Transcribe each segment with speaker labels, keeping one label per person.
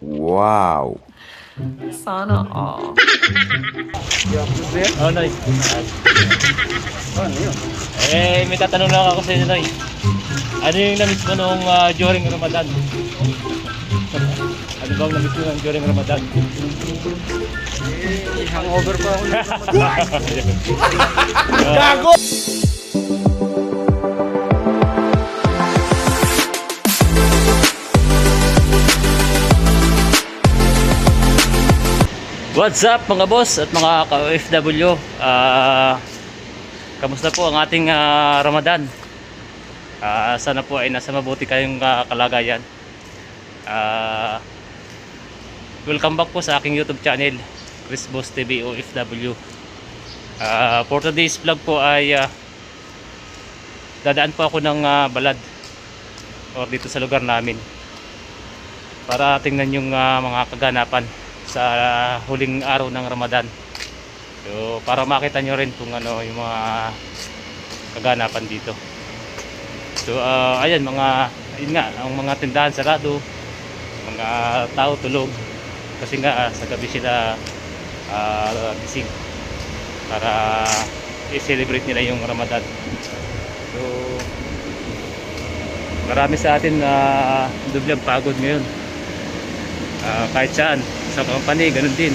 Speaker 1: Wow.
Speaker 2: Sana all.
Speaker 3: Oh, Noy.
Speaker 4: Ano yun?
Speaker 3: May tatanong lang ako sa inyo, Noy. Ano yung namiss mo noong during Ramadan? Ano bang namiss mo nung during Ramadan?
Speaker 4: Hangover pa ako.
Speaker 1: Gago!
Speaker 3: What's up mga boss at mga ka-OFW? Kamusta po ang ating Ramadan? Sana po ay nasa mabuti kayong kalagayan. Welcome back po sa aking YouTube channel, Chris Boss TV OFW. For today's vlog po ay dadaan po ako ng balad or dito sa lugar namin para tingnan yung mga kaganapan sa huling araw ng Ramadan. So para makita nyo rin kung ano yung mga kaganapan dito. So ayan yun nga, ang mga tindahan sarado, mga tao tulog kasi nga sa gabi sila gising para i-celebrate nila yung Ramadan. So marami sa atin dublang pagod ngayon. Kahit saan, sa company, ganun din.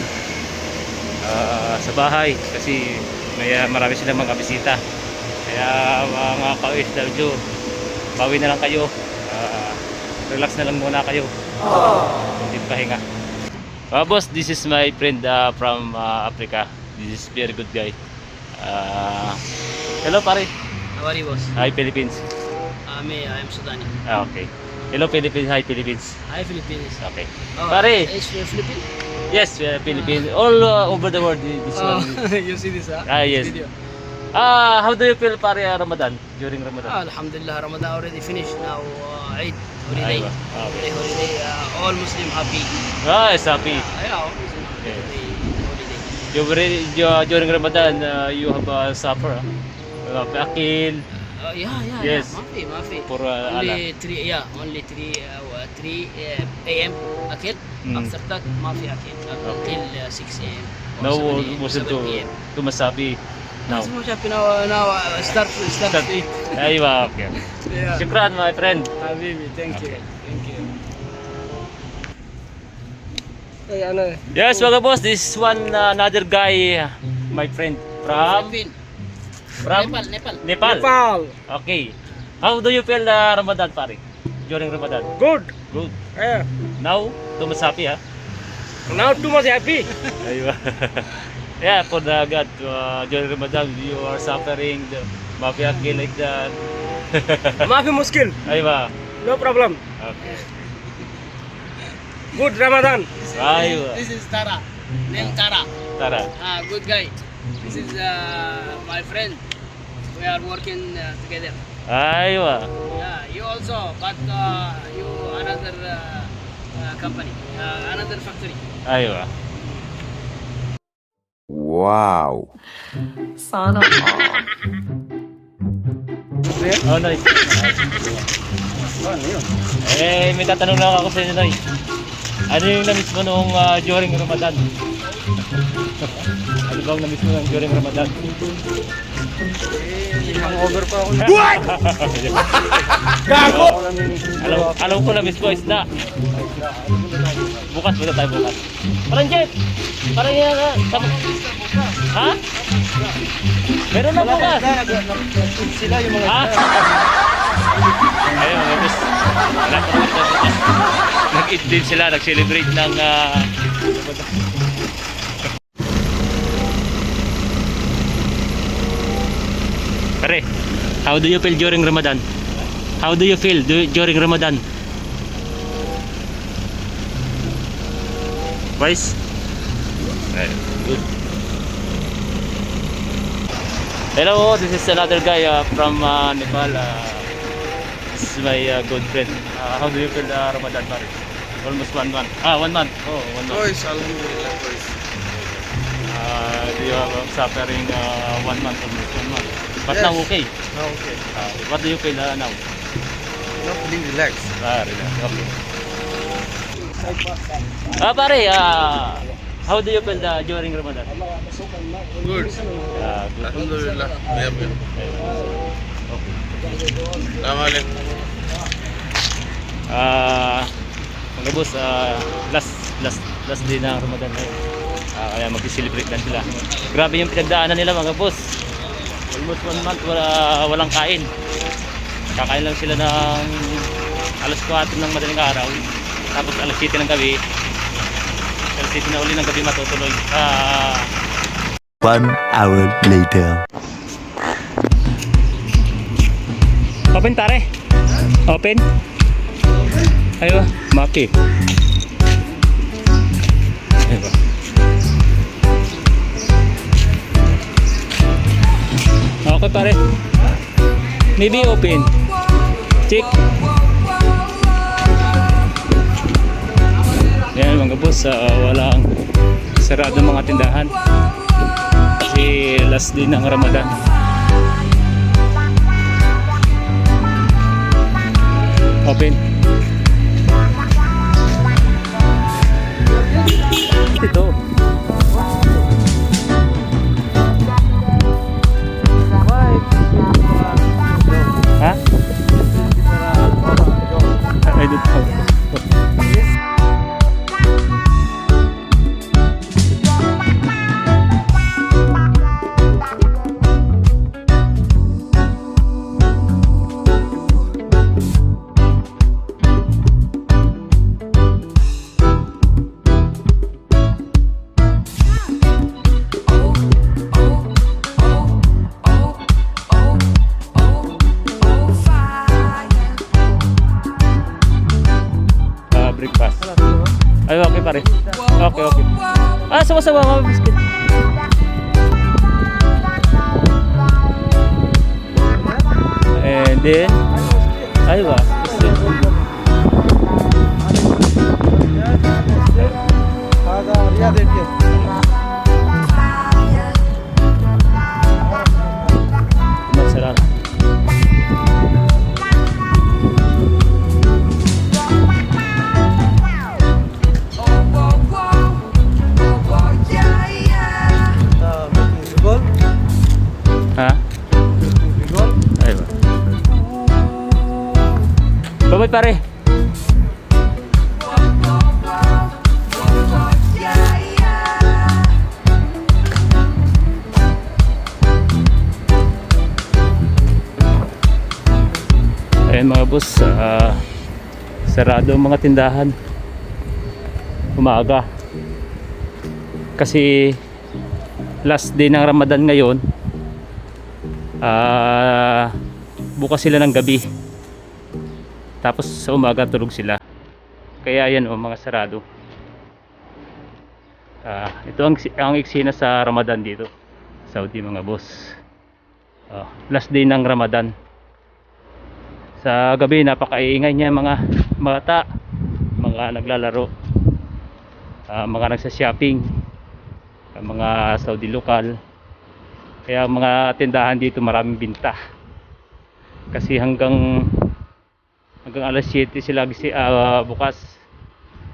Speaker 3: Sa bahay, kasi marami silang mga bisita. Kaya mga ka-OFW, bawi na lang kayo. Relax na lang muna kayo. Hindi pahinga. Boss, this is my friend from Africa. This is very good guy. Hello pare.
Speaker 5: How are you, boss?
Speaker 3: Hi Philippines.
Speaker 5: I am Sudani.
Speaker 3: Okay. Hello Philippines. Hi Philippines.
Speaker 5: Hi, Philippines.
Speaker 3: Okay.
Speaker 5: Oh,
Speaker 3: Pare.
Speaker 5: Is Philippines?
Speaker 3: Yes, we are Philippines. All over the world. This
Speaker 5: Oh,
Speaker 3: one.
Speaker 5: you see this, huh?
Speaker 3: Yes.
Speaker 5: Video.
Speaker 3: How do you feel pare Ramadan? During Ramadan?
Speaker 5: Alhamdulillah, Ramadan already finished. Now, Eid, holiday.
Speaker 3: Aywa. Okay.
Speaker 5: Holiday. All Muslim happy.
Speaker 3: It's happy.
Speaker 5: Yeah, all Muslim happy.
Speaker 3: Yes.
Speaker 5: Holiday.
Speaker 3: During Ramadan, you have supper. Akil.
Speaker 5: Yeah.
Speaker 3: Yes.
Speaker 5: Mafi.
Speaker 3: For
Speaker 5: Only 3 a.m. Akil. After that, mafi akil. Until 6 a.m.
Speaker 3: No,
Speaker 5: 7
Speaker 3: wasn't
Speaker 5: 7 p.m.
Speaker 3: to masabi. No.
Speaker 5: Now, start.
Speaker 3: Start it. Aywa, okay.
Speaker 5: Yeah.
Speaker 3: Shukran, my friend.
Speaker 5: Habibi, thank you.
Speaker 3: Okay.
Speaker 5: Thank you. Hey, ano?
Speaker 3: Yes, mga boss, this is another guy, my friend from
Speaker 5: Philippines.
Speaker 3: from
Speaker 5: Nepal.
Speaker 3: Nepal. Okay. How do you feel Ramadan, pare? During Ramadan?
Speaker 4: Good.
Speaker 3: Good.
Speaker 4: Yeah.
Speaker 3: Now, tumasapi ha?
Speaker 4: Now too much happy.
Speaker 3: Aywa. Yeah, for the God, during Ramadan, you are suffering the mafia kill like that.
Speaker 4: Mafi muskil.
Speaker 3: Aywa.
Speaker 4: No problem.
Speaker 3: Okay.
Speaker 4: Good Ramadan.
Speaker 3: Aywa.
Speaker 5: This is Tara. Name Tara.
Speaker 3: Tara.
Speaker 5: Good guy. This is my friend. We are working together.
Speaker 3: Aywa.
Speaker 5: Yeah, you also, but you another company, another factory.
Speaker 3: Aywa.
Speaker 1: Wow.
Speaker 2: Sana all.
Speaker 3: Oh, Noy.
Speaker 4: Ano yun?
Speaker 3: May tatanong lang ako sa inyo, Noy. Ano yung namiss mo noong during Ramadan? Ano bang namiss mo during Ramadan?
Speaker 4: Hangover pa ako.
Speaker 1: Gago!
Speaker 3: Alam ko namiss ko isda. Bukas muna tayo bukas. Parang Jeff! Parang yan ha? Ha? Meron na bukas!
Speaker 4: Sila yung mga
Speaker 3: Ha? Ayun mga boss. Wala pa naman tayo bukas. Nag-eat din sila, nag-celebrate ng Pare, how do you feel during Ramadan? How do you feel during Ramadan? Wise? Good. Hello, this is another guy from Nepal. This is my good friend. How do you feel Ramadan, pare? Almost 1 month. 1 month. Oh, 1 month.
Speaker 4: boys, alhamdulillah boys.
Speaker 3: Do you have suffering 1 month, almost 1 month? But
Speaker 4: Yes.
Speaker 3: now okay.
Speaker 4: Okay.
Speaker 3: What do you feel now?
Speaker 4: No feeling relaxed.
Speaker 3: Relax. Okay. Pare, how do you feel during Ramadan?
Speaker 4: Good.
Speaker 3: Good.
Speaker 4: Alhamdulillah. Mayam yun. Assalamualaikum.
Speaker 3: Mga boss, last day ng Ramadan ngayon. Kaya mag-celebrate lang sila. Grabe yung pinagdaanan nila mga boss. Almost 1 month walang kain. Kakain lang sila ng alas 4 ng madaling araw. Tapos alas 7 ng gabi. Alas 7 na uli ng gabi matutuloy.
Speaker 1: 1 hour later.
Speaker 3: Open tare. Open. Ayo, maki. Ayo. Okay pare. Maybe open. Check. Yan mga boss, walang sarado mga tindahan. Kasi last day ng Ramadan. Open. Ito. Ha? I don't know. Breakfast. Ay, okay pare. Okay, okay. Sawa-sawa mga biscuit. And then, aywa. Masarap. Ha? Aywa. Bye-bye pare. Ayan mga boss, sarado ang mga tindahan umaga kasi last day ng Ramadan ngayon. Bukas sila ng gabi, tapos sa umaga tulog sila, kaya yan mga sarado. Ito ang eksena sa Ramadan dito Saudi mga boss. Last day ng Ramadan. Sa gabi napakaingay niya, mga bata, mga naglalaro, mga nagsa-shopping, mga Saudi lokal. Kaya mga tindahan dito maraming binta. Kasi hanggang alas 7 sila bukas.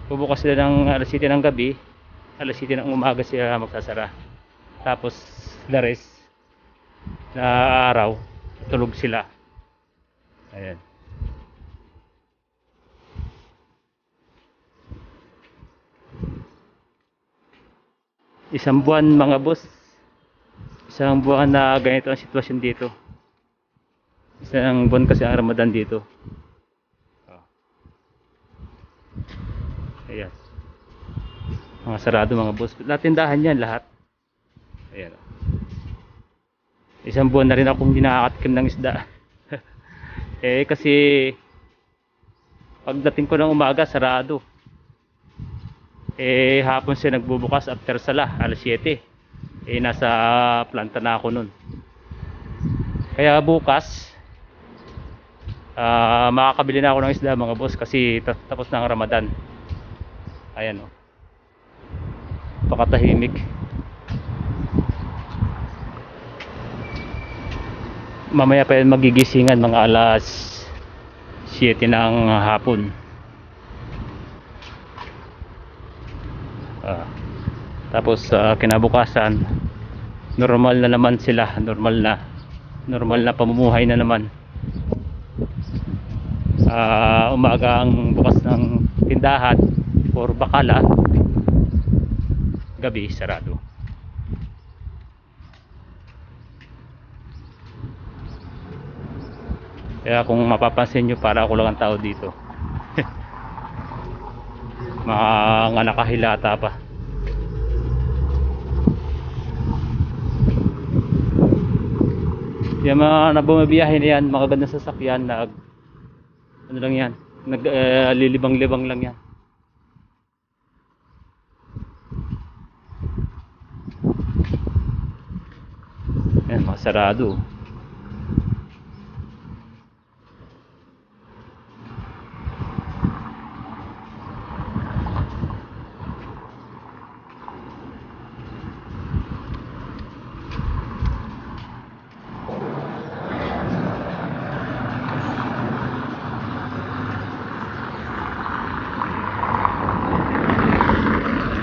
Speaker 3: Bubukas sila ng alas 7 ng gabi, alas 7 ng umaga sila magsasara. Tapos the rest na araw tulog sila. Ayan. Isang buwan mga boss. Isang buwan na ganito ang sitwasyon dito. Isang buwan kasi ang Ramadan dito. Ayan. Mga sarado mga boss. Tindahan yan lahat. Ayan. Isang buwan na rin akong hindi nakakatikim ng isda. Kasi pagdating ko ng umaga sarado. Hapon siya nagbubukas after sala alas 7. Nasa planta na ako nun. Kaya bukas makakabili na ako ng isda mga boss kasi tapos na ang Ramadan. Ayan o. Pakatahimik. Mamaya pa yan magigisingan mga alas 7 ng hapon. Tapos kinabukasan, normal na naman sila, normal na pamumuhay na naman. Umaga ang bukas ng tindahan or bakala, gabi sarado. Kaya kung mapapansin nyo, para ako lang ang tao dito. Mga nakahilata pa. Yung mga nabumabiyahe na yan, mga gandang sasakyan, ano lang yan, lilibang-libang lang yan. Yan, mga sarado.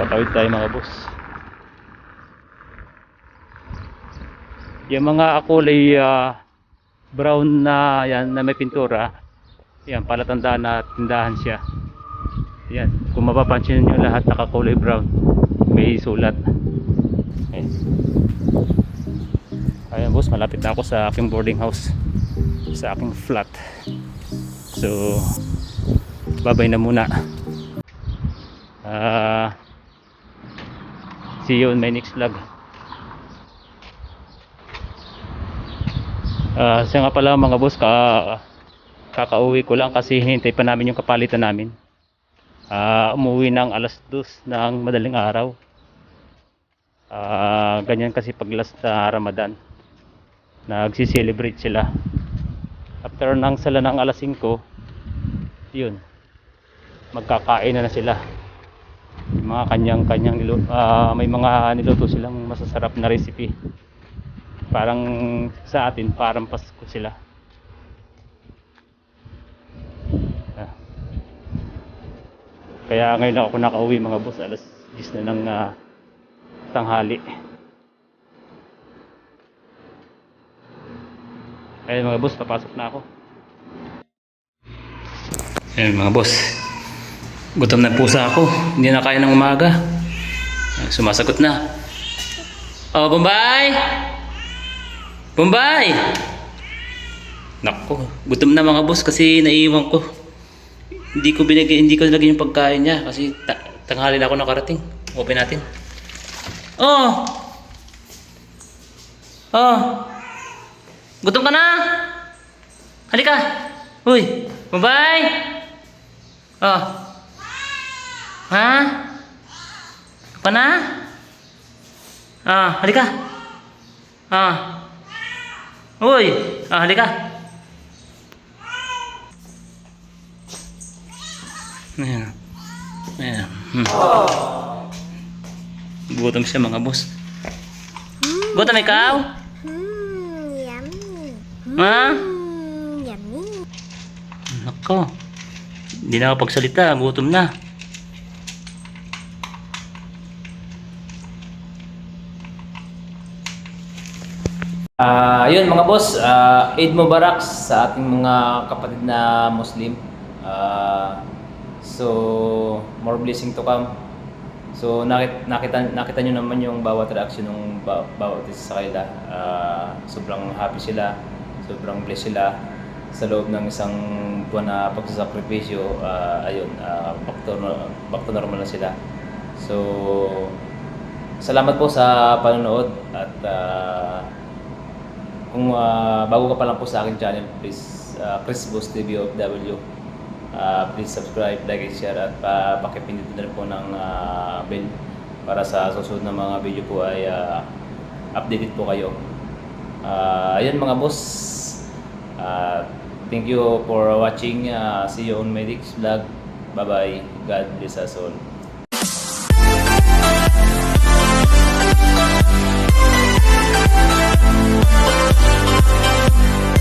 Speaker 3: Tatawid tayo mga boss. Yung mga kulay brown na yan na may pintura, yan palatandaan na tindahan siya. Yan, kung mapapansin nyo, lahat nakakulay brown, may sulat. Ayan boss, malapit na ako sa aking boarding house, sa aking flat. So babay na muna. See you in my next vlog. Siya nga pala mga boss, kakauwi ko lang kasi hinintay pa namin yung kapalitan namin. Umuwi ng alas 2 ng madaling araw. Ganyan kasi pag last na Ramadan, nagsiselebrate sila. After ng sala ng alas 5, yun, magkakain na sila. Mga kanyang niluto, may mga niluto silang masasarap na recipe. Parang sa atin, parang Pasko sila. Kaya ngayon ako nakauwi mga boss, alas 10 na ng tanghali. Ayun mga boss, papasok na ako. Ayun mga boss, gutom na pusa ako, hindi na kaya ng umaga. Sumasagot na. Oh, Bombay! Bombay! Nako, gutom na mga boss kasi naiiwan ko. Hindi ko nilagyan yung pagkain niya kasi tanghali na ako nakarating. Open natin. Oh! Oh! Gutom ka na? Halika! Uy! Bombay! Oh! Ha? Pa na? Halika. Uy, halika. Ayan. Ayan. Gutom siya mga boss. Gutom ikaw?
Speaker 6: Yummy.
Speaker 3: Ha?
Speaker 6: Yummy.
Speaker 3: Nako. Hindi na ako pagsalita, gutom na. Ayun mga boss, Eid Mubarak sa ating mga kapatid na Muslim. So more blessing to come. So nakita nyo naman yung bawat reaction ng bawat isa sa kanila. Sobrang happy sila, sobrang blessed sila sa loob ng isang buwan na pagsasakripisyo. Back to normal na sila. So salamat po sa panonood at kung bago ka pa lang po sa aking channel, please Chris Boss TV OFW, please subscribe, like, and share at pakipindot na rin po ng bell para sa susunod na mga video po ay updated po kayo. Ayun mga boss, thank you for watching. See you on my next vlog. Bye bye, God bless us all.